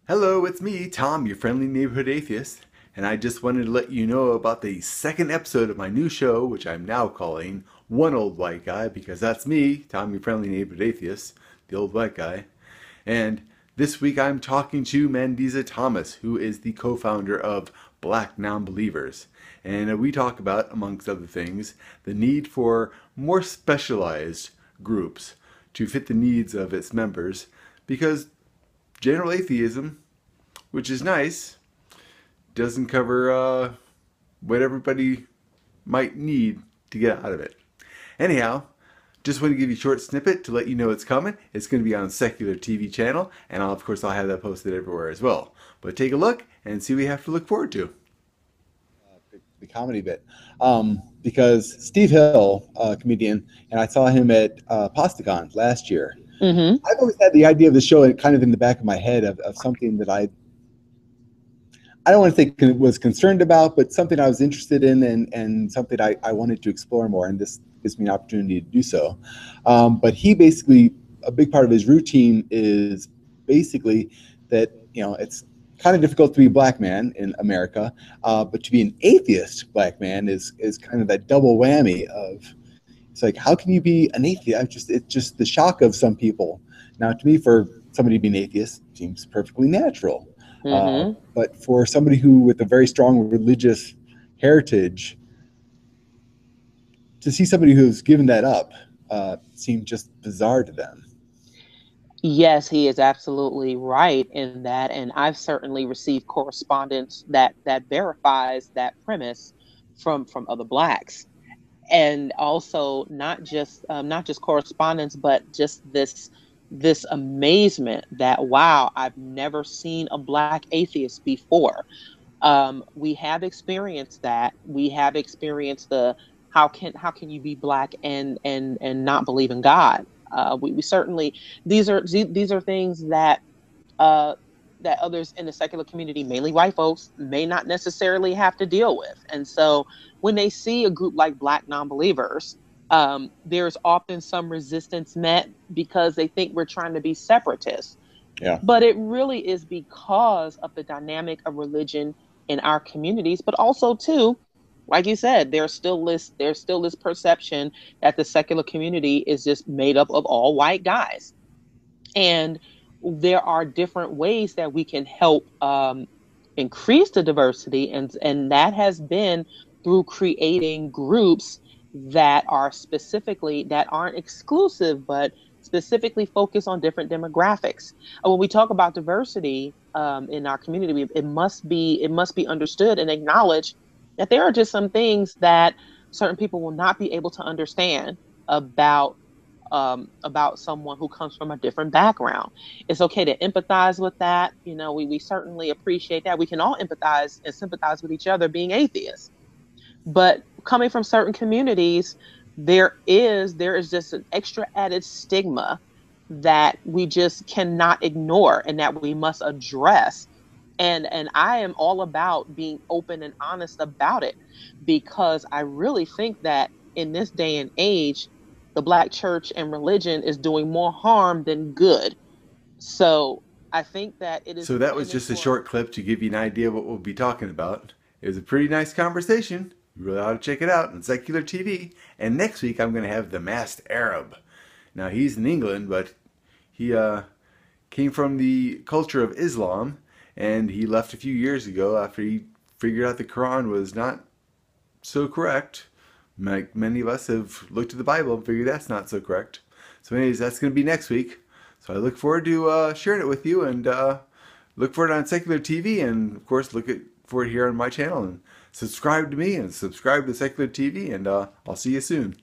Hello, it's me, Tom, your friendly neighborhood atheist, and I just wanted to let you know about the second episode of my new show, which I'm now calling One Old White Guy, because that's me, Tom, your friendly neighborhood atheist, the old white guy. And this week I'm talking to Mandisa Thomas, who is the co-founder of Black Nonbelievers. And we talk about, amongst other things, the need for more specialized groups to fit the needs of its members, because general atheism, which is nice, doesn't cover what everybody might need to get out of it. Anyhow, just want to give you a short snippet to let you know it's coming. It's going to be on Secular TV channel, and of course I'll have that posted everywhere as well. But take a look and see what you have to look forward to. The comedy bit, because Steve Hill, a comedian, and I saw him at PastaCon last year. Mm-hmm. I've always had the idea of the show kind of in the back of my head of something that I don't want to think was concerned about, but something I was interested in and something I wanted to explore more, and this gives me an opportunity to do so. But he basically, a big part of his routine is basically that, it's kind of difficult to be a black man in America, but to be an atheist black man is kind of that double whammy of, it's like, how can you be an atheist? It's just the shock of some people. Now, to me, for somebody to be an atheist seems perfectly natural. Mm-hmm. But for somebody who with a very strong religious heritage, to see somebody who's given that up seemed just bizarre to them. Yes, he is absolutely right in that, and I've certainly received correspondence that verifies that premise from other blacks, and also not just correspondence, but just this amazement that, wow, I've never seen a black atheist before. We have experienced that. We have experienced the how can you be black and not believe in God? We certainly, these are things that uh, that others in the secular community, mainly white folks, may not necessarily have to deal with. And so when they see a group like Black Nonbelievers, there's often some resistance met because they think we're trying to be separatists. Yeah. But it really is because of the dynamic of religion in our communities, but also too, like you said, there's still this perception that the secular community is just made up of all white guys. And there are different ways that we can help increase the diversity, and that has been through creating groups that aren't exclusive, but specifically focus on different demographics. And when we talk about diversity in our community, it must be understood and acknowledged that there are just some things that certain people will not be able to understand about about someone who comes from a different background. It's okay to empathize with that. We certainly appreciate that. We can all empathize and sympathize with each other being atheists. But coming from certain communities, there is just an extra added stigma that we just cannot ignore and that we must address. And I am all about being open and honest about it, because I really think that in this day and age, the black church and religion is doing more harm than good. So I think that it is So that was extremely just a important. short clip to give you an idea of what we'll be talking about. It was a pretty nice conversation. You really ought to check it out on Secular TV. And next week I'm going to have the Masked Arab. Now he's in England, but he came from the culture of Islam, and he left a few years ago after he figured out the Quran was not so correct. Like many of us have looked at the Bible and figured that's not so correct. So anyways, that's going to be next week. So I look forward to sharing it with you, and look for it on Secular TV, and of course for it here on my channel, and subscribe to me and subscribe to Secular TV, and I'll see you soon.